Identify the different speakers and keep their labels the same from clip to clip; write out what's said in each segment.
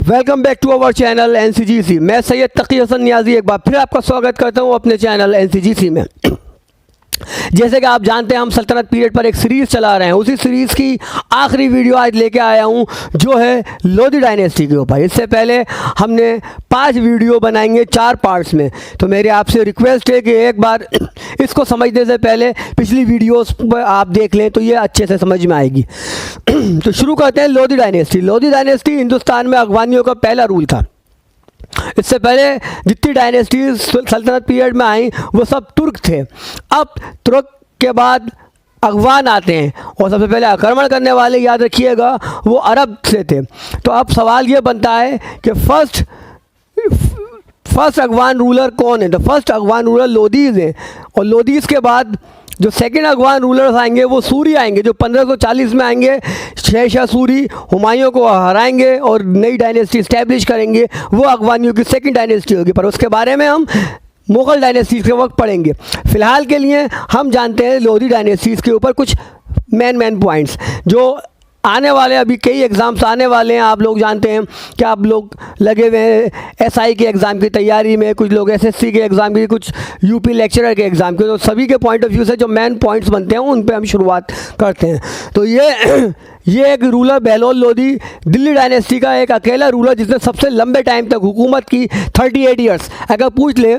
Speaker 1: Welcome back to our channel NCGC. मैं सैयद तकी हसन नियाजी एक बार फिर आपका स्वागत करता हूं अपने चैनल एनसीजीसी में। जैसे कि आप जानते हैं हम सल्तनत पीरियड पर एक सीरीज़ चला रहे हैं। उसी सीरीज़ की आखिरी वीडियो आज लेके आया हूं जो है लोधी डायनेस्टी के ऊपर। इससे पहले हमने 5 वीडियो बनाएंगे 4 पार्ट्स में। तो मेरी आपसे रिक्वेस्ट है कि एक बार इसको समझने से पहले पिछली वीडियोस पर आप देख लें तो ये अच्छे से समझ में आएगी। तो शुरू करते हैं लोधी डायनेस्टी। लोधी डायनेस्टी हिंदुस्तान में अफगानियों का पहला रूल था। इससे पहले जितनी डायनेस्टीज सल्तनत पीरियड में आई वो सब तुर्क थे। अब तुर्क के बाद अफगान आते हैं और सबसे पहले आक्रमण करने वाले याद रखिएगा वो अरब से थे। तो अब सवाल ये बनता है कि फर्स्ट अफगान रूलर कौन है। तो फर्स्ट अफगान रूलर लोधीज हैं और लोधीज के बाद जो सेकंड अफगान रूलर्स आएंगे वो सूरी आएंगे जो 1540 में आएंगे। शेरशाह सूरी हुमायूं को हराएंगे और नई डायनेस्टी इस्टेब्लिश करेंगे। वो अफगानियों की सेकंड डायनेस्टी होगी, पर उसके बारे में हम मुग़ल डायनेस्टीज़ के वक्त पढ़ेंगे। फ़िलहाल के लिए हम जानते हैं लोधी डायनेस्टीज़ के ऊपर कुछ मेन पॉइंट्स जो आने वाले, अभी कई एग्ज़ाम्स आने वाले हैं। आप लोग जानते हैं कि आप लोग लगे हुए हैं एसआई के एग्ज़ाम की तैयारी में, कुछ लोग एसएससी के एग्ज़ाम की, कुछ यूपी लेक्चरर के एग्ज़ाम के। तो सभी के पॉइंट ऑफ व्यू से जो मेन पॉइंट्स बनते हैं उन पे हम शुरुआत करते हैं। तो ये एक रूलर बहलोल लोधी दिल्ली डायनेस्टी का एक अकेला रूलर जिसने सबसे लंबे टाइम तक हुकूमत की 38 ईयर्स। अगर पूछ ले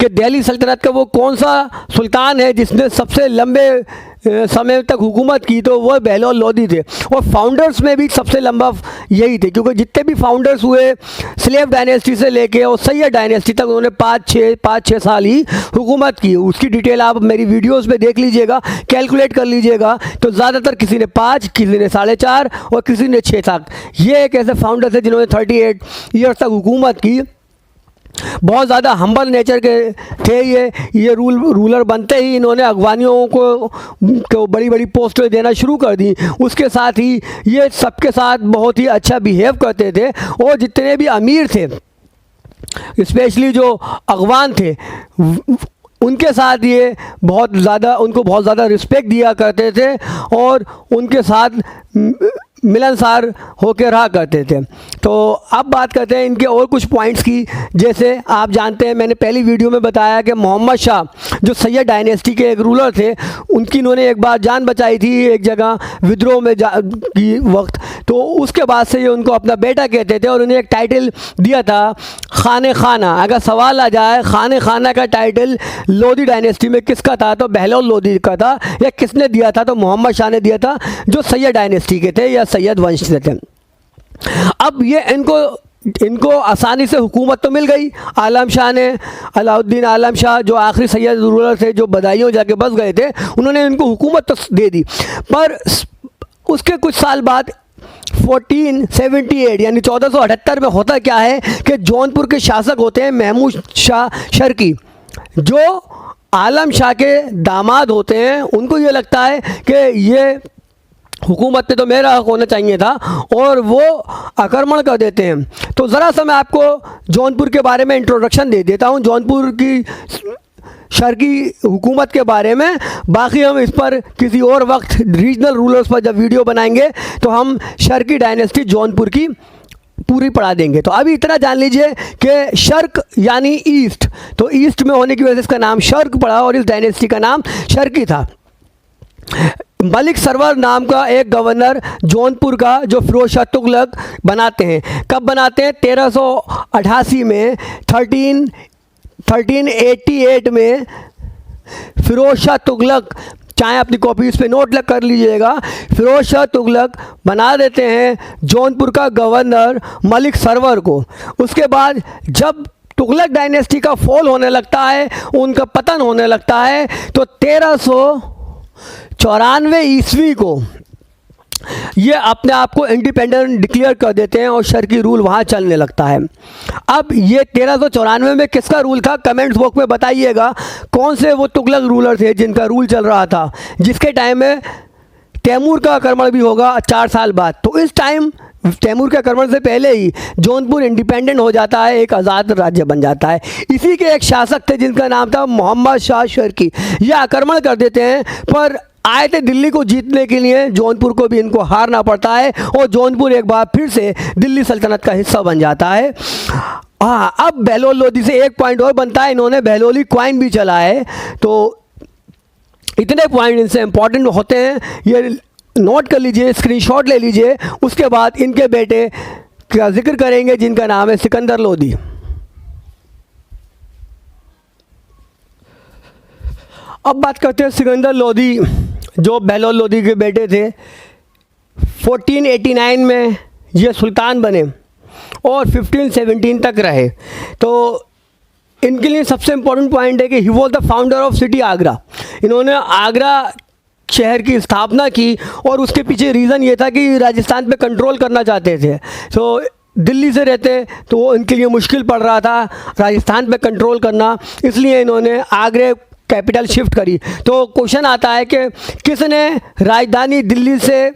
Speaker 1: कि दिल्ली सल्तनत का वो कौन सा सुल्तान है जिसने सबसे लंबे समय तक हुकूमत की, तो वह बहलोल लोधी थे। और फाउंडर्स में भी सबसे लंबा यही थे, क्योंकि जितने भी फाउंडर्स हुए स्लेव डायनेस्टी से लेके और सैयद डायनेस्टी तक उन्होंने 5-6 साल ही हुकूमत की। उसकी डिटेल आप मेरी वीडियोस में देख लीजिएगा, कैलकुलेट कर लीजिएगा। तो ज़्यादातर किसी ने 5, किसी ने 4.5 और किसी ने 6 तक। ये एक ऐसे फाउंडर थे जिन्होंने 38 ईयर्स तक हुकूमत की। बहुत ज़्यादा हम्बल नेचर के थे ये रूलर बनते ही इन्होंने अफगानियों को बड़ी बड़ी पोस्टें देना शुरू कर दी। उसके साथ ही ये सबके साथ बहुत ही अच्छा बिहेव करते थे और जितने भी अमीर थे, स्पेशली जो अफगान थे, उनके साथ ये उनको बहुत ज़्यादा रिस्पेक्ट दिया करते थे और उनके साथ मिलनसार होकर रहा करते थे। तो अब बात करते हैं इनके और कुछ पॉइंट्स की। जैसे आप जानते हैं मैंने पहली वीडियो में बताया कि मोहम्मद शाह जो सैयद डायनेस्टी के एक रूलर थे, उनकी इन्होंने एक बार जान बचाई थी एक जगह विद्रोह में की वक्त। तो उसके बाद से ये उनको अपना बेटा कहते थे और उन्हें एक टाइटल दिया था खाने खाना। अगर सवाल आ जाए खाने खाना का टाइटल लोधी डायनेस्टी में किसका था, तो बहलोल लोधी का था। या किसने दिया था, तो मोहम्मद शाह ने दिया था जो सैयद डायनेस्टी के थे या सैयद वंश से थे। अब ये इनको आसानी से हुकूमत तो मिल गई। आलम शाह ने, अलाउद्दीन आलम शाह जो आखिरी सैयद रूलर थे जो बदायूं जाके बस गए थे, उन्होंने इनको हुकूमत तो दे दी। पर उसके कुछ साल बाद 1478 यानी 1478 में होता क्या है कि जौनपुर के शासक होते हैं महमूद शाह शर्की, जो आलम शाह के दामाद होते हैं। उनको ये लगता है कि ये हुकूमत पे तो मेरा हक होना चाहिए था और वो आक्रमण कर देते हैं। तो ज़रा सा मैं आपको जौनपुर के बारे में इंट्रोडक्शन दे देता हूँ, जौनपुर की शर्की हुकूमत के बारे में। बाकी हम इस पर किसी और वक्त रीजनल रूलर्स पर जब वीडियो बनाएंगे तो हम शर्की डायनेस्टी जौनपुर की पूरी पढ़ा देंगे। तो अभी इतना जान लीजिए कि शर्क यानी ईस्ट, तो ईस्ट में होने की वजह से इसका नाम शर्क पड़ा और इस डायनेस्टी का नाम शर्की था। मलिक सरवर नाम का एक गवर्नर जौनपुर का जो फिरोज शाह तुगलक बनाते हैं। कब बनाते हैं? 1388 में 1388 में फिरोज शाह तुगलक, चाहे अपनी कॉपीज़ पे नोट कर लीजिएगा, फिरोज शाह तुगलक बना देते हैं जौनपुर का गवर्नर मलिक सरवर को। उसके बाद जब तुगलक डायनेस्टी का फॉल होने लगता है, उनका पतन होने लगता है, तो 1394 ईस्वी को ये अपने आप को इंडिपेंडेंट डिक्लेयर कर देते हैं और शर्की रूल वहाँ चलने लगता है। अब ये 1394 में किसका रूल था? कमेंट्स बॉक्स में बताइएगा कौन से वो तुगलक रूलर थे जिनका रूल चल रहा था, जिसके टाइम में तैमूर का आक्रमण भी होगा 4 साल बाद। तो इस टाइम तैमूर के आक्रमण से पहले ही जौनपुर इंडिपेंडेंट हो जाता है, एक आज़ाद राज्य बन जाता है। इसी के एक शासक थे जिनका नाम था मोहम्मद शाह शर्की। ये आक्रमण कर देते हैं, पर आए थे दिल्ली को जीतने के लिए, जौनपुर को भी इनको हारना पड़ता है और जौनपुर एक बार फिर से दिल्ली सल्तनत का हिस्सा बन जाता है। हाँ, अब बहलोल लोधी से एक पॉइंट और बनता है, इन्होंने बहलोली क्वाइन भी चला है। तो इतने पॉइंट इनसे इम्पॉर्टेंट होते हैं, ये नोट कर लीजिए, स्क्रीनशॉट ले लीजिए। उसके बाद इनके बेटे का जिक्र करेंगे जिनका नाम है सिकंदर लोधी। अब बात करते हैं सिकंदर लोधी, जो बहलोल लोधी के बेटे थे। 1489 में ये सुल्तान बने और 1517 तक रहे। तो इनके लिए सबसे इम्पोर्टेंट पॉइंट है कि he was the founder of city Agra. इन्होंने आगरा शहर की स्थापना की और उसके पीछे रीज़न ये था कि राजस्थान पे कंट्रोल करना चाहते थे। तो दिल्ली से रहते तो वो इनके लिए मुश्किल पड़ रहा था राजस्थान पे कंट्रोल करना, इसलिए इन्होंने आगरे कैपिटल शिफ्ट करी। तो क्वेश्चन आता है कि किसने राजधानी दिल्ली से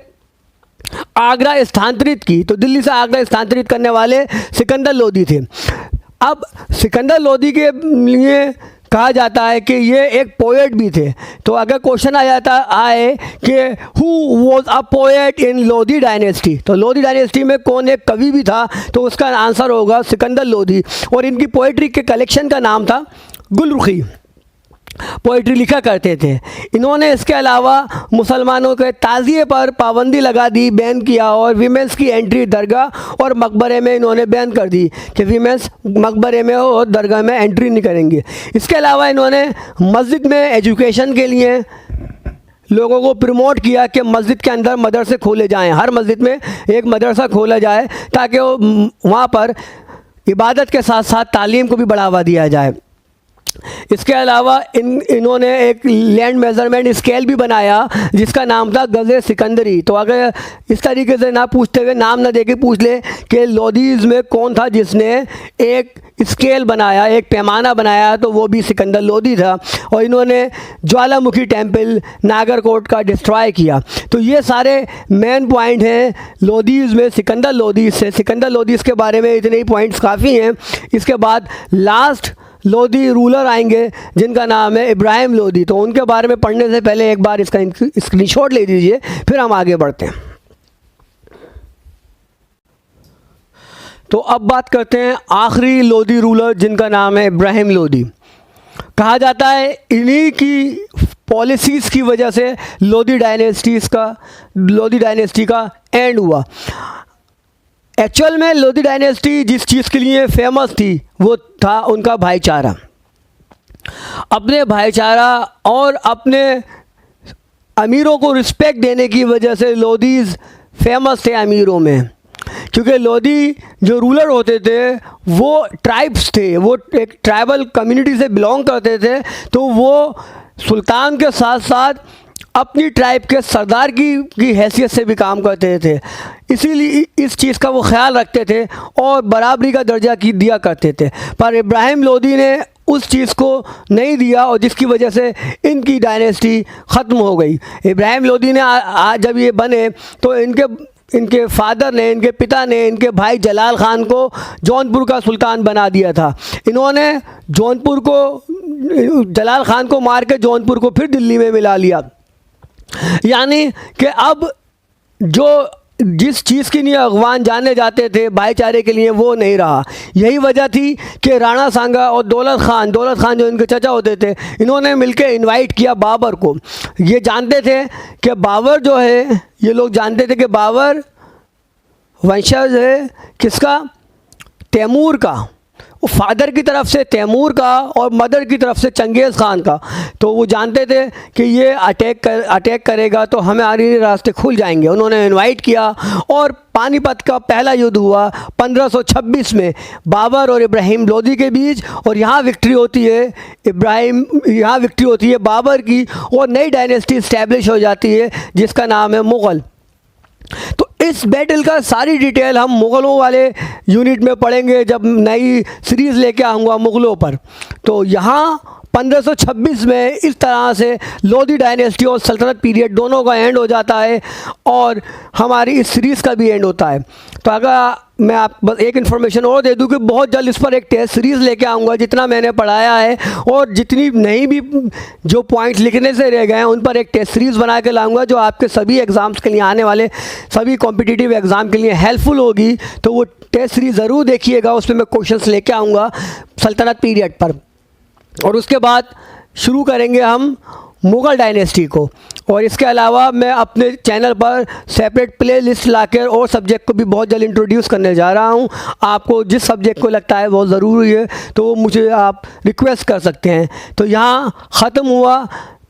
Speaker 1: आगरा स्थानांतरित की? तो दिल्ली से आगरा स्थानांतरित करने वाले सिकंदर लोधी थे। अब सिकंदर लोधी के लिए कहा जाता है कि ये एक पोएट भी थे। तो अगर क्वेश्चन आ जाता आए कि who was a poet in Lodhi dynasty, तो लोधी डायनेस्टी में कौन एक कवि भी था, तो उसका आंसर होगा सिकंदर लोधी। और इनकी पोएट्री के कलेक्शन का नाम था गुलरुखी, पोइट्री लिखा करते थे। इन्होंने इसके अलावा मुसलमानों के ताज़िए पर पाबंदी लगा दी, बैन किया, और वीमेंस की एंट्री दरगाह और मकबरे में इन्होंने बैन कर दी कि वीमेंस मकबरे में और दरगाह में एंट्री नहीं करेंगे। इसके अलावा इन्होंने मस्जिद में एजुकेशन के लिए लोगों को प्रमोट किया कि मस्जिद के अंदर मदरसे खोले जाएं, हर मस्जिद में एक मदरसा खोला जाए ताकि वहाँ पर इबादत के साथ साथ तालीम को भी बढ़ावा दिया जाए। इसके अलावा इन्होंने एक लैंड मेजरमेंट स्केल भी बनाया जिसका नाम था गज़े सिकंदरी। तो अगर इस तरीके से ना पूछते हुए, नाम ना देके पूछ ले कि लोधीज़ में कौन था जिसने एक स्केल बनाया, एक पैमाना बनाया, तो वो भी सिकंदर लोधी था। और इन्होंने ज्वालामुखी टेम्पल नागरकोट का डिस्ट्रॉय किया। तो ये सारे मेन पॉइंट हैं लोधीज़ में सिकंदर लोधी से। सिकंदर लोधीज़ के बारे में इतने ही पॉइंट्स काफ़ी हैं। इसके बाद लास्ट लोधी रूलर आएंगे जिनका नाम है इब्राहिम लोधी। तो उनके बारे में पढ़ने से पहले एक बार इसका स्क्रीनशॉट ले लीजिए, फिर हम आगे बढ़ते हैं। तो अब बात करते हैं आखिरी लोधी रूलर जिनका नाम है इब्राहिम लोधी। कहा जाता है इन्हीं की पॉलिसीज़ की वजह से लोधी डायनेस्टी का एंड हुआ। एक्चुअल में लोधी डायनेस्टी जिस चीज़ के लिए फेमस थी वो था उनका भाईचारा। अपने भाईचारा और अपने अमीरों को रिस्पेक्ट देने की वजह से लोधीज़ फेमस थे अमीरों में, क्योंकि लोधी जो रूलर होते थे वो ट्राइब्स थे, वो एक ट्राइबल कम्युनिटी से बिलोंग करते थे। तो वो सुल्तान के साथ साथ अपनी ट्राइब के सरदार की हैसियत से भी काम करते थे, इसीलिए इस चीज़ का वो ख्याल रखते थे और बराबरी का दर्जा दिया करते थे। पर इब्राहिम लोधी ने उस चीज़ को नहीं दिया और जिसकी वजह से इनकी डायनेस्टी ख़त्म हो गई। इब्राहिम लोधी ने आज जब ये बने तो इनके फादर ने, इनके पिता ने, इनके भाई जलाल ख़ान को जौनपुर का सुल्तान बना दिया था। इन्होंने जलाल ख़ान को मार के जौनपुर को फिर दिल्ली में मिला लिया। यानी कि अब जिस चीज़ के लिए अगवान जाने जाते थे भाईचारे के लिए वो नहीं रहा। यही वजह थी कि राणा सांगा और दौलत खान जो इनके चचा होते थे, इन्होंने मिलकर इनवाइट किया बाबर को। ये जानते थे कि बाबर जो है, ये लोग जानते थे कि बाबर वंशज है किसका? तैमूर का। फादर की तरफ से तैमूर का और मदर की तरफ से चंगेज़ ख़ान का। तो वो जानते थे कि ये अटैक करेगा तो हमारे रास्ते खुल जाएंगे। उन्होंने इनवाइट किया और पानीपत का पहला युद्ध हुआ 1526 में बाबर और इब्राहिम लोधी के बीच। और यहाँ विक्ट्री होती है बाबर की और नई डायनेस्टी इस्टेब्लिश हो जाती है जिसका नाम है मुग़ल। तो इस बैटल का सारी डिटेल हम मुग़लों वाले यूनिट में पढ़ेंगे जब नई सीरीज़ लेके आऊँगा मुग़लों पर। तो यहाँ 1526 में इस तरह से लोधी डायनेस्टी और सल्तनत पीरियड दोनों का एंड हो जाता है और हमारी इस सीरीज़ का भी एंड होता है। तो अगर मैं आप बस एक इन्फॉर्मेशन और दे दूं कि बहुत जल्द इस पर एक टेस्ट सीरीज़ लेके आऊँगा, जितना मैंने पढ़ाया है और जितनी नहीं भी जो पॉइंट्स लिखने से रह गए हैं उन पर एक टेस्ट सीरीज़ बना के लाऊंगा जो आपके सभी एग्ज़ाम्स के लिए, आने वाले सभी कॉम्पिटिटिव एग्ज़ाम के लिए हेल्पफुल होगी। तो वो टेस्ट सीरीज़ ज़रूर देखिएगा, उसमें मैं क्वेश्चंस लेके आऊँगा सल्तनत पीरियड पर। और उसके बाद शुरू करेंगे हम मुग़ल डायनेस्टी को। और इसके अलावा मैं अपने चैनल पर सेपरेट प्ले लिस्ट लाकर और सब्जेक्ट को भी बहुत जल्द इंट्रोड्यूस करने जा रहा हूं। आपको जिस सब्जेक्ट को लगता है बहुत ज़रूरी है तो वो मुझे आप रिक्वेस्ट कर सकते हैं। तो यहाँ ख़त्म हुआ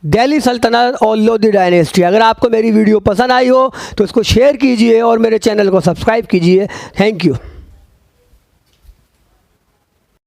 Speaker 1: दिल्ली सल्तनत और लोधी डायनेस्टी। अगर आपको मेरी वीडियो पसंद आई हो तो इसको शेयर कीजिए और मेरे चैनल को सब्सक्राइब कीजिए। Thank you.